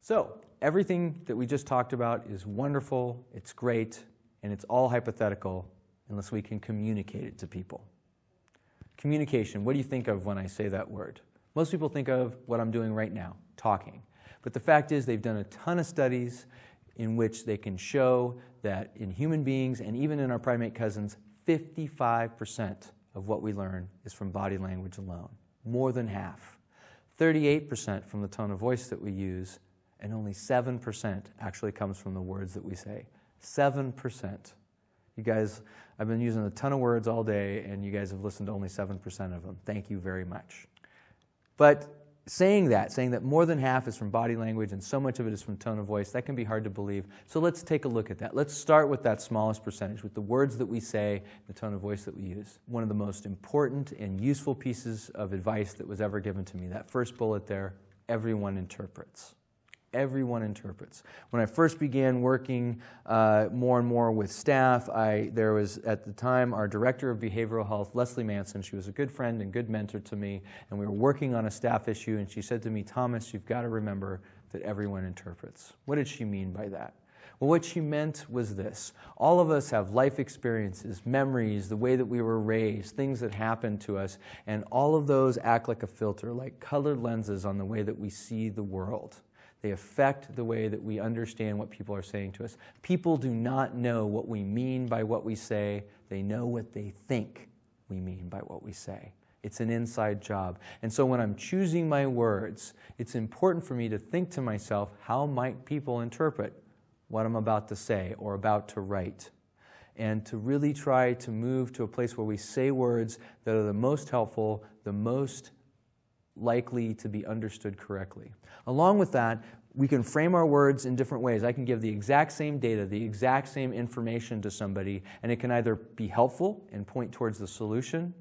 So, everything that we just talked about is wonderful, it's great, and it's all hypothetical unless we can communicate it to people. Communication, what do you think of when I say that word? Most people think of what I'm doing right now, talking. But the fact is they've done a ton of studies in which they can show that in human beings and even in our primate cousins, 55% of what we learn is from body language alone. More than half. 38% from the tone of voice that we use, and only 7% actually comes from the words that we say. 7%. You guys, I've been using a ton of words all day, and you guys have listened to only 7% of them. Thank you very much. But saying that more than half is from body language and so much of it is from tone of voice, that can be hard to believe. So let's take a look at that. Let's start with that smallest percentage, with the words that we say, the tone of voice that we use. One of the most important and useful pieces of advice that was ever given to me, that first bullet there, everyone interprets. Everyone interprets. When I first began working more and more with staff, there was at the time our director of behavioral health, Leslie Manson. She was a good friend and good mentor to me, and we were working on a staff issue, and she said to me, Thomas, you've got to remember that everyone interprets. What did she mean by that? Well, what she meant was this. All of us have life experiences, memories, the way that we were raised, things that happened to us, and all of those act like a filter, like colored lenses on the way that we see the world. They affect the way that we understand what people are saying to us. People do not know what we mean by what we say. They know what they think we mean by what we say. It's an inside job. And so when I'm choosing my words, it's important for me to think to myself, how might people interpret what I'm about to say or about to write? And to really try to move to a place where we say words that are the most helpful, the most likely to be understood correctly. Along with that, we can frame our words in different ways. I can give the exact same data, the exact same information to somebody, and it can either be helpful and point towards the solution,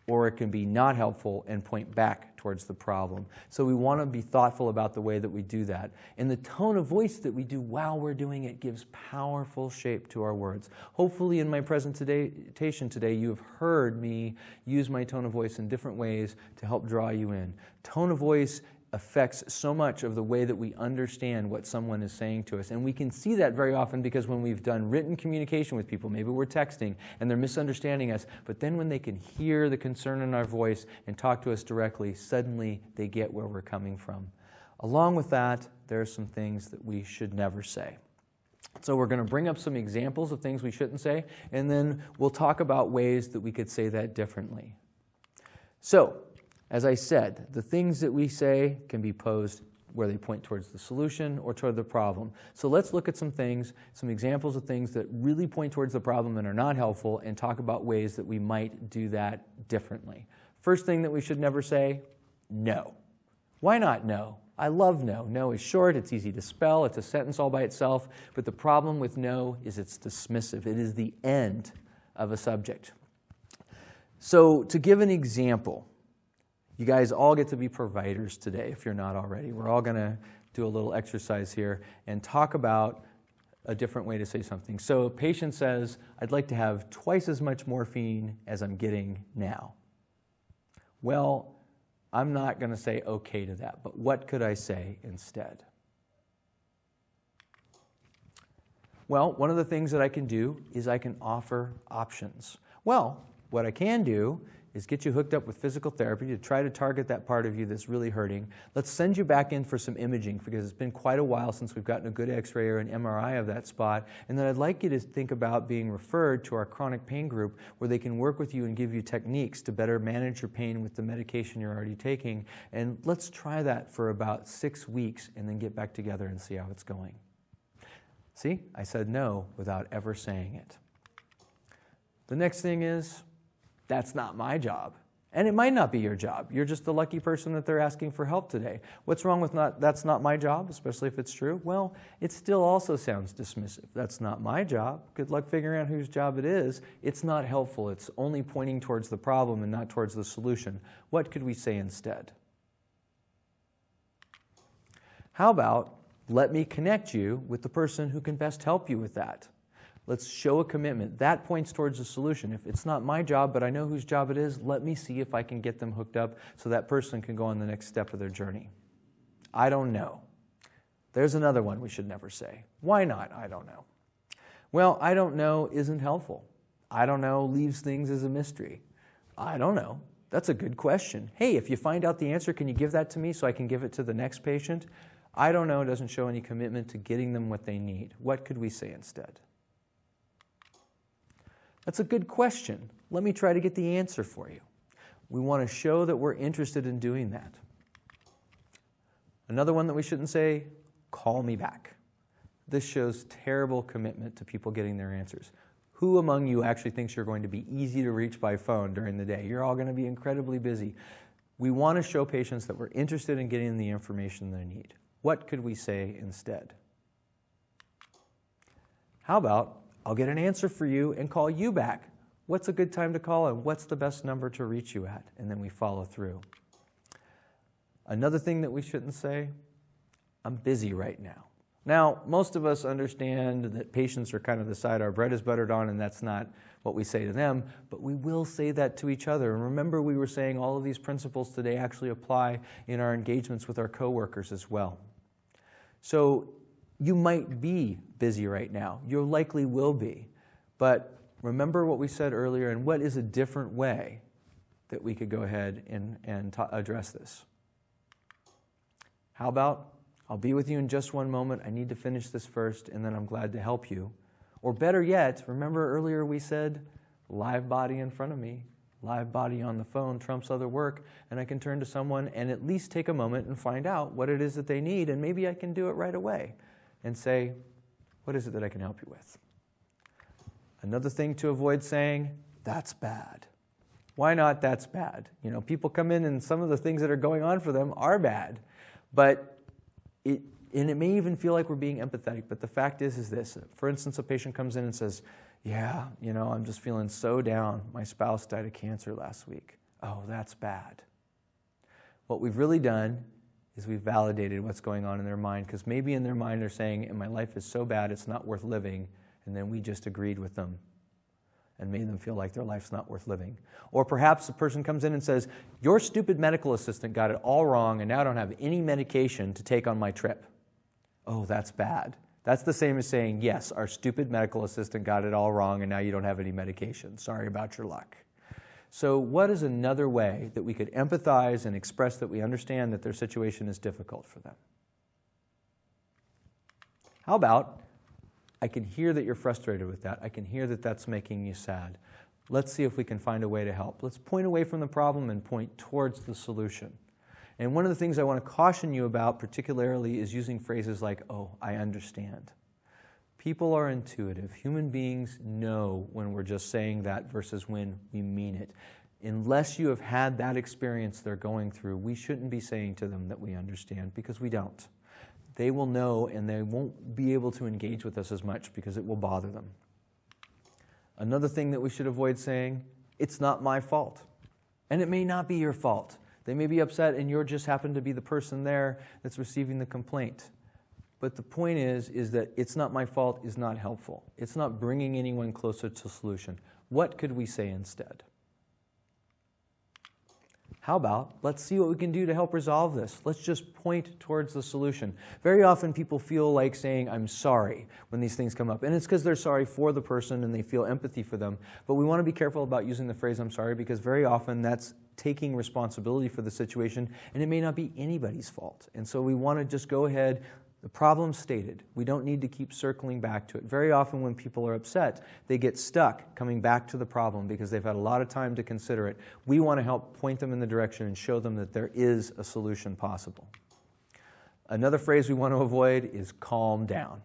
or it can be not helpful and point back towards the problem. So we want to be thoughtful about the way that we do that. And the tone of voice that we do while we're doing it gives powerful shape to our words. Hopefully in my presentation today, you have heard me use my tone of voice in different ways to help draw you in. Tone of voice affects so much of the way that we understand what someone is saying to us. And we can see that very often because when we've done written communication with people, maybe we're texting and they're misunderstanding us, but then when they can hear the concern in our voice and talk to us directly, suddenly they get where we're coming from. Along with that, there are some things that we should never say. So we're going to bring up some examples of things we shouldn't say, and then we'll talk about ways that we could say that differently. So, as I said, the things that we say can be posed where they point towards the solution or toward the problem. So let's look at some things, some examples of things that really point towards the problem and are not helpful, and talk about ways that we might do that differently. First thing that we should never say, no. Why not no? I love no. No is short, it's easy to spell, it's a sentence all by itself, but the problem with no is it's dismissive. It is the end of a subject. So to give an example, you guys all get to be providers today if you're not already. We're all going to do a little exercise here and talk about a different way to say something. So a patient says, I'd like to have twice as much morphine as I'm getting now. Well, I'm not going to say okay to that, but what could I say instead? Well, one of the things that I can do is I can offer options. Well, what I can do is get you hooked up with physical therapy to try to target that part of you that's really hurting. Let's send you back in for some imaging because it's been quite a while since we've gotten a good x-ray or an MRI of that spot. And then I'd like you to think about being referred to our chronic pain group where they can work with you and give you techniques to better manage your pain with the medication you're already taking. And let's try that for about 6 weeks and then get back together and see how it's going. See, I said no without ever saying it. The next thing is, that's not my job. And it might not be your job. You're just the lucky person that they're asking for help today. What's wrong with that's not my job, especially if it's true? Well, it still also sounds dismissive. That's not my job. Good luck figuring out whose job it is. It's not helpful. It's only pointing towards the problem and not towards the solution. What could we say instead? How about, let me connect you with the person who can best help you with that? Let's show a commitment. That points towards a solution. If it's not my job, but I know whose job it is, let me see if I can get them hooked up so that person can go on the next step of their journey. I don't know. There's another one we should never say. Why not? I don't know. Well, I don't know isn't helpful. I don't know leaves things as a mystery. I don't know. That's a good question. Hey, if you find out the answer, can you give that to me so I can give it to the next patient? I don't know doesn't show any commitment to getting them what they need. What could we say instead? That's a good question. Let me try to get the answer for you. We want to show that we're interested in doing that. Another one that we shouldn't say, call me back. This shows terrible commitment to people getting their answers. Who among you actually thinks you're going to be easy to reach by phone during the day? You're all going to be incredibly busy. We want to show patients that we're interested in getting the information they need. What could we say instead? How about, I'll get an answer for you and call you back. What's a good time to call and what's the best number to reach you at? And then we follow through. Another thing that we shouldn't say, I'm busy right now. Now, most of us understand that patients are kind of the side our bread is buttered on, and that's not what we say to them, but we will say that to each other. And remember, we were saying all of these principles today actually apply in our engagements with our coworkers as well. So you might be busy right now. You likely will be. But remember what we said earlier, and what is a different way that we could go ahead and address this? How about, I'll be with you in just one moment. I need to finish this first, and then I'm glad to help you. Or better yet, remember earlier we said, live body in front of me, live body on the phone trumps other work, and I can turn to someone and at least take a moment and find out what it is that they need, and maybe I can do it right away and say, what is it that I can help you with? Another thing to avoid saying, that's bad. Why not that's bad? You know, people come in and some of the things that are going on for them are bad. But it may even feel like we're being empathetic, but the fact is this. For instance, a patient comes in and says, yeah, you know, I'm just feeling so down. My spouse died of cancer last week. Oh, that's bad. What we've really done is we've validated what's going on in their mind, because maybe in their mind they're saying, my life is so bad it's not worth living, and then we just agreed with them and made them feel like their life's not worth living. Or perhaps the person comes in and says, your stupid medical assistant got it all wrong and now I don't have any medication to take on my trip. Oh, that's bad. That's the same as saying, yes, our stupid medical assistant got it all wrong and now you don't have any medication. Sorry about your luck. So what is another way that we could empathize and express that we understand that their situation is difficult for them? How about, I can hear that you're frustrated with that. I can hear that that's making you sad. Let's see if we can find a way to help. Let's point away from the problem and point towards the solution. And one of the things I want to caution you about particularly is using phrases like, oh, I understand. People are intuitive. Human beings know when we're just saying that versus when we mean it. Unless you have had that experience they're going through, we shouldn't be saying to them that we understand, because we don't. They will know and they won't be able to engage with us as much because it will bother them. Another thing that we should avoid saying, it's not my fault. And it may not be your fault. They may be upset and you just happen to be the person there that's receiving the complaint. But the point is that it's not my fault is not helpful. It's not bringing anyone closer to a solution. What could we say instead? How about, let's see what we can do to help resolve this. Let's just point towards the solution. Very often people feel like saying, I'm sorry, when these things come up. And it's because they're sorry for the person and they feel empathy for them. But we want to be careful about using the phrase, I'm sorry, because very often that's taking responsibility for the situation, and it may not be anybody's fault. And so we want to just go ahead. The problem stated. We don't need to keep circling back to it. Very often when people are upset, they get stuck coming back to the problem because they've had a lot of time to consider it. We want to help point them in the direction and show them that there is a solution possible. Another phrase we want to avoid is calm down.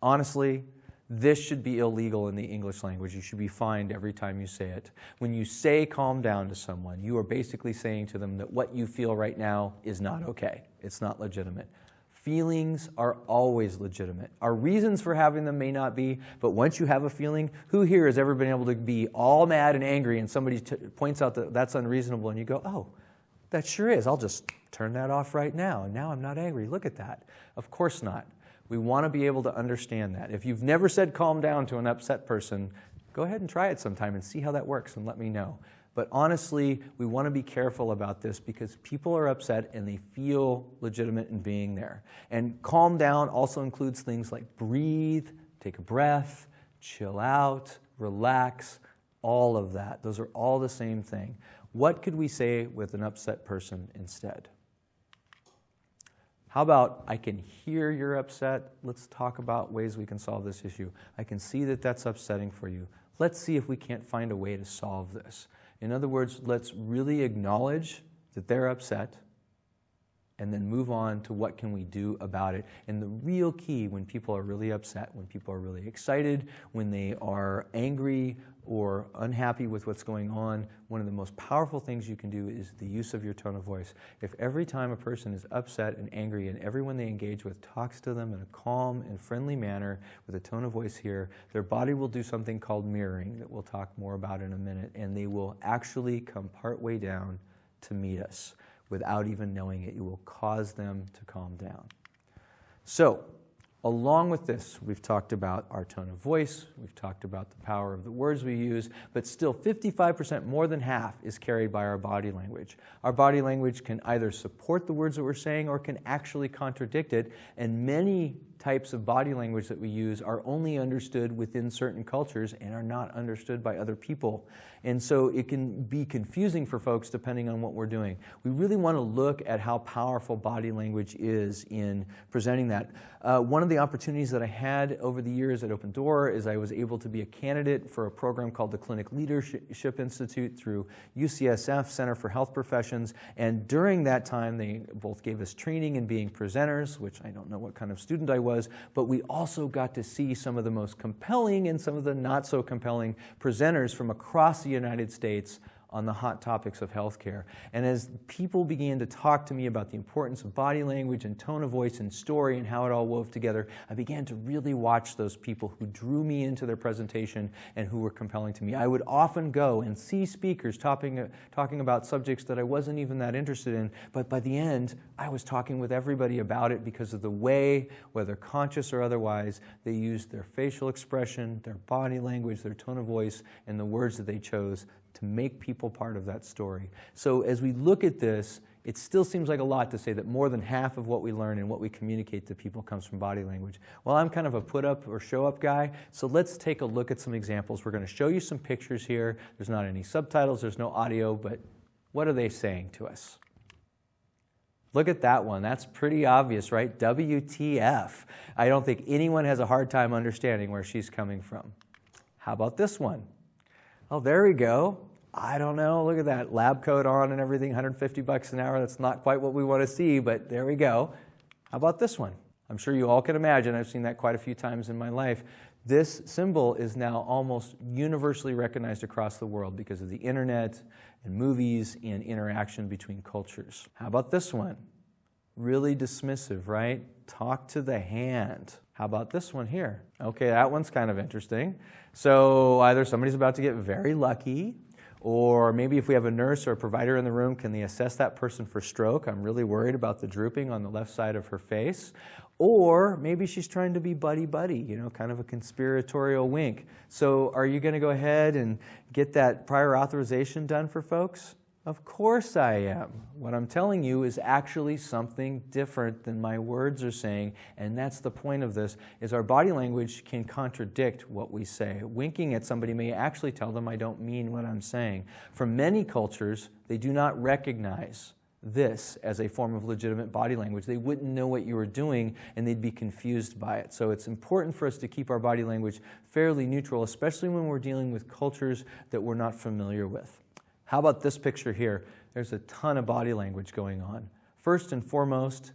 Honestly, this should be illegal in the English language. You should be fined every time you say it. When you say calm down to someone, you are basically saying to them that what you feel right now is not okay. It's not legitimate. Feelings are always legitimate. Our reasons for having them may not be, but once you have a feeling, who here has ever been able to be all mad and angry and somebody points out that that's unreasonable and you go, oh, that sure is. I'll just turn that off right now and now I'm not angry. Look at that. Of course not. We want to be able to understand that. If you've never said calm down to an upset person, go ahead and try it sometime and see how that works and let me know. But honestly, we want to be careful about this because people are upset and they feel legitimate in being there. And calm down also includes things like breathe, take a breath, chill out, relax, all of that. Those are all the same thing. What could we say with an upset person instead? How about, I can hear you're upset. Let's talk about ways we can solve this issue. I can see that that's upsetting for you. Let's see if we can't find a way to solve this. In other words, let's really acknowledge that they're upset and then move on to what can we do about it. And the real key when people are really upset, when people are really excited, when they are angry or unhappy with what's going on, one of the most powerful things you can do is the use of your tone of voice. If every time a person is upset and angry and everyone they engage with talks to them in a calm and friendly manner with a tone of voice here, their body will do something called mirroring that we'll talk more about in a minute, and they will actually come partway down to meet us. Without even knowing it, you will cause them to calm down. So, along with this, we've talked about our tone of voice, we've talked about the power of the words we use, but still 55%, more than half, is carried by our body language. Our body language can either support the words that we're saying or can actually contradict it, and many types of body language that we use are only understood within certain cultures and are not understood by other people. And so it can be confusing for folks depending on what we're doing. We really want to look at how powerful body language is in presenting that. One of the opportunities that I had over the years at Open Door is I was able to be a candidate for a program called the Clinic Leadership Institute through UCSF Center for Health Professions. And during that time, they both gave us training in being presenters, which I don't know what kind of student I was, but we also got to see some of the most compelling and some of the not so compelling presenters from across the United States on the hot topics of healthcare. And as people began to talk to me about the importance of body language and tone of voice and story and how it all wove together, I began to really watch those people who drew me into their presentation and who were compelling to me. I would often go and see speakers talking about subjects that I wasn't even that interested in, but by the end, I was talking with everybody about it because of the way, whether conscious or otherwise, they used their facial expression, their body language, their tone of voice, and the words that they chose to make people part of that story. So as we look at this, it still seems like a lot to say that more than half of what we learn and what we communicate to people comes from body language. Well, I'm kind of a put-up or show-up guy, so let's take a look at some examples. We're going to show you some pictures here. There's not any subtitles, there's no audio, but what are they saying to us? Look at that one. That's pretty obvious, right? WTF. I don't think anyone has a hard time understanding where she's coming from. How about this one? Oh, there we go. I don't know. Look at that. Lab coat on and everything, $150 an hour. That's not quite what we want to see, but there we go. How about this one? I'm sure you all can imagine. I've seen that quite a few times in my life. This symbol is now almost universally recognized across the world because of the internet and movies and interaction between cultures. How about this one? Really dismissive, right? Talk to the hand. How about this one here? Okay, that one's kind of interesting. So either somebody's about to get very lucky, or maybe if we have a nurse or a provider in the room, can they assess that person for stroke? I'm really worried about the drooping on the left side of her face. Or maybe she's trying to be buddy-buddy, you know, kind of a conspiratorial wink. So are you going to go ahead and get that prior authorization done for folks? Of course I am. What I'm telling you is actually something different than my words are saying, and that's the point of this, is our body language can contradict what we say. Winking at somebody may actually tell them I don't mean what I'm saying. For many cultures, they do not recognize this as a form of legitimate body language. They wouldn't know what you were doing, and they'd be confused by it. So it's important for us to keep our body language fairly neutral, especially when we're dealing with cultures that we're not familiar with. How about this picture here? There's a ton of body language going on. First and foremost,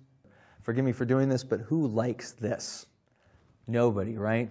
forgive me for doing this, but who likes this? Nobody, right?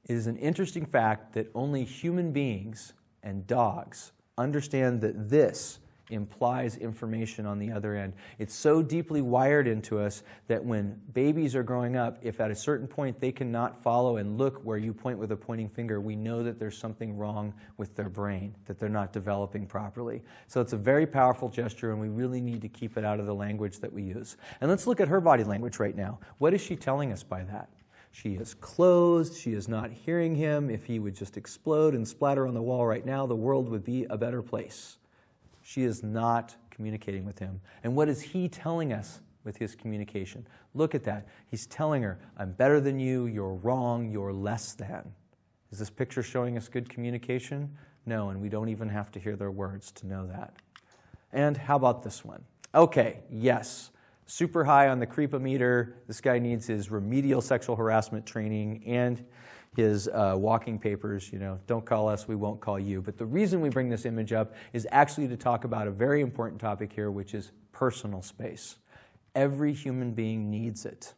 It is an interesting fact that only human beings and dogs understand that this implies information on the other end. It's so deeply wired into us that when babies are growing up, if at a certain point they cannot follow and look where you point with a pointing finger, we know that there's something wrong with their brain, that they're not developing properly. So it's a very powerful gesture, and we really need to keep it out of the language that we use. And let's look at her body language right now. What is she telling us by that? She is closed. She is not hearing him. If he would just explode and splatter on the wall right now, the world would be a better place. She is not communicating with him. And what is he telling us with his communication? Look at that. He's telling her, I'm better than you, you're wrong, you're less than. Is this picture showing us good communication? No, and we don't even have to hear their words to know that. And how about this one? Okay, yes, super high on the creepometer. This guy needs his remedial sexual harassment training and his walking papers. Don't call us, we won't call you. But the reason we bring this image up is actually to talk about a very important topic here, which is personal space. Every human being needs it.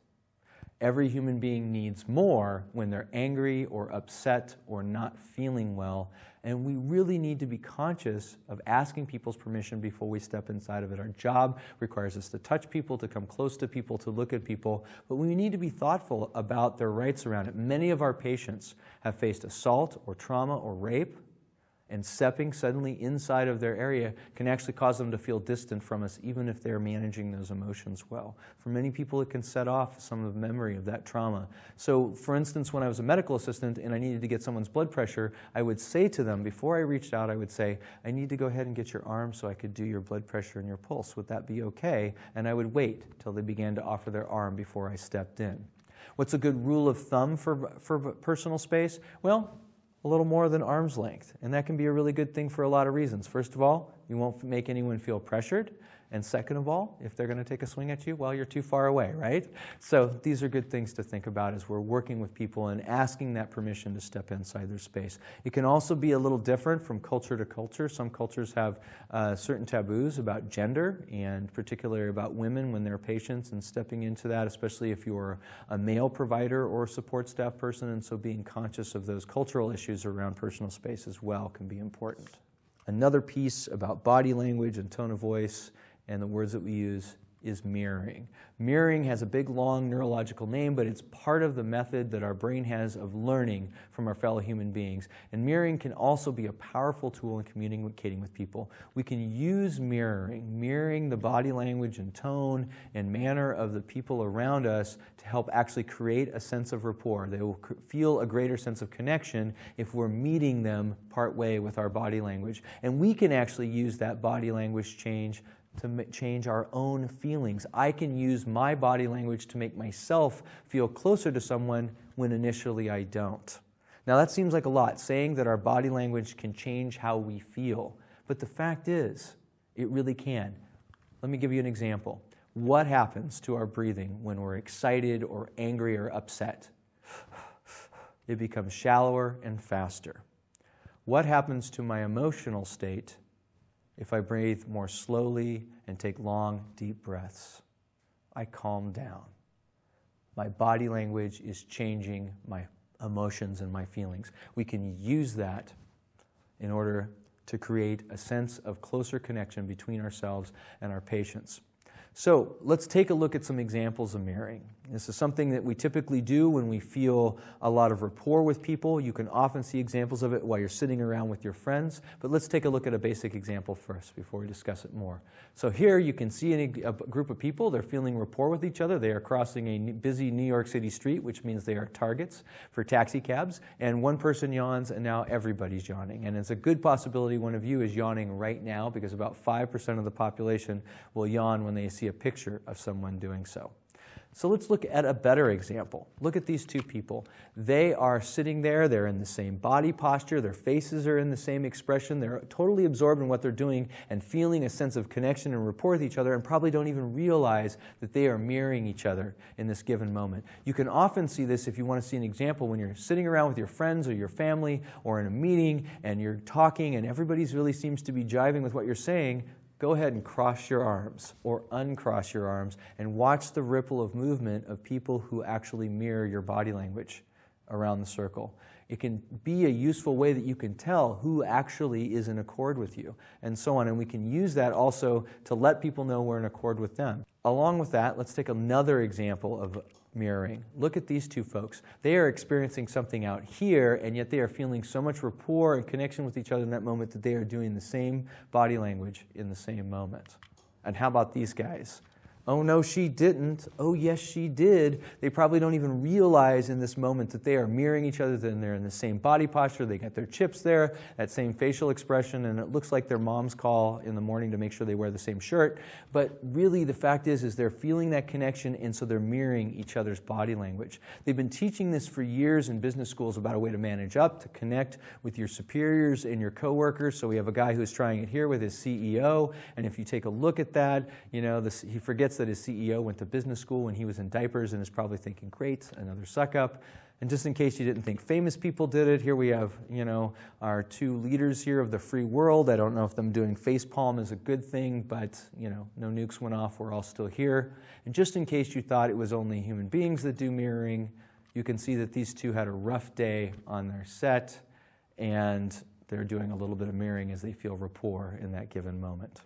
Every human being needs more when they're angry or upset or not feeling well. And we really need to be conscious of asking people's permission before we step inside of it. Our job requires us to touch people, to come close to people, to look at people. But we need to be thoughtful about their rights around it. Many of our patients have faced assault or trauma or rape. And stepping suddenly inside of their area can actually cause them to feel distant from us, even if they're managing those emotions well. For many people, it can set off some of the memory of that trauma. So, for instance, when I was a medical assistant and I needed to get someone's blood pressure, I would say to them, before I reached out, I would say, I need to go ahead and get your arm so I could do your blood pressure and your pulse. Would that be okay? And I would wait till they began to offer their arm before I stepped in. What's a good rule of thumb for personal space? Well, a little more than arm's length. And that can be a really good thing for a lot of reasons. First of all, you won't make anyone feel pressured. And second of all, if they're going to take a swing at you, well, you're too far away, right? So these are good things to think about as we're working with people and asking that permission to step inside their space. It can also be a little different from culture to culture. Some cultures have certain taboos about gender, and particularly about women when they're patients, and stepping into that, especially if you're a male provider or a support staff person. And so being conscious of those cultural issues around personal space as well can be important. Another piece about body language and tone of voice and the words that we use is mirroring. Mirroring has a big, long neurological name, but it's part of the method that our brain has of learning from our fellow human beings. And mirroring can also be a powerful tool in communicating with people. We can use mirroring the body language and tone and manner of the people around us to help actually create a sense of rapport. They will feel a greater sense of connection if we're meeting them part way with our body language. And we can actually use that body language change to change our own feelings. I can use my body language to make myself feel closer to someone when initially I don't. Now that seems like a lot, saying that our body language can change how we feel. But the fact is, it really can. Let me give you an example. What happens to our breathing when we're excited or angry or upset? It becomes shallower and faster. What happens to my emotional state if I breathe more slowly and take long, deep breaths? I calm down. My body language is changing my emotions and my feelings. We can use that in order to create a sense of closer connection between ourselves and our patients. So let's take a look at some examples of mirroring. This is something that we typically do when we feel a lot of rapport with people. You can often see examples of it while you're sitting around with your friends. But let's take a look at a basic example first before we discuss it more. So here you can see a group of people. They're feeling rapport with each other. They are crossing a busy New York City street, which means they are targets for taxi cabs. And one person yawns, and now everybody's yawning. And it's a good possibility one of you is yawning right now, because about 5% of the population will yawn when they see a picture of someone doing so. So let's look at a better example. Look at these two people. They are sitting there. They're in the same body posture. Their faces are in the same expression. They're totally absorbed in what they're doing and feeling a sense of connection and rapport with each other, and probably don't even realize that they are mirroring each other in this given moment. You can often see this if you want to see an example when you're sitting around with your friends or your family or in a meeting and you're talking and everybody really seems to be jiving with what you're saying. Go ahead and cross your arms or uncross your arms and watch the ripple of movement of people who actually mirror your body language around the circle. It can be a useful way that you can tell who actually is in accord with you, and so on. And we can use that also to let people know we're in accord with them. Along with that, let's take another example of mirroring. Look at these two folks. They are experiencing something out here, and yet they are feeling so much rapport and connection with each other in that moment that they are doing the same body language in the same moment. And how about these guys? Oh, no, she didn't. Oh, yes, she did. They probably don't even realize in this moment that they are mirroring each other, that they're in the same body posture, they got their chips there, that same facial expression, and it looks like their moms call in the morning to make sure they wear the same shirt. But really, the fact is they're feeling that connection, and so they're mirroring each other's body language. They've been teaching this for years in business schools about a way to manage up, to connect with your superiors and your coworkers. So we have a guy who's trying it here with his CEO, and if you take a look at that, you know, he forgets that his CEO went to business school when he was in diapers and is probably thinking, great, another suck up. And just in case you didn't think famous people did it, here we have, you know, our two leaders here of the free world. I don't know if them doing facepalm is a good thing, but, you know, no nukes went off. We're all still here. And just in case you thought it was only human beings that do mirroring, you can see that these two had a rough day on their set, and they're doing a little bit of mirroring as they feel rapport in that given moment.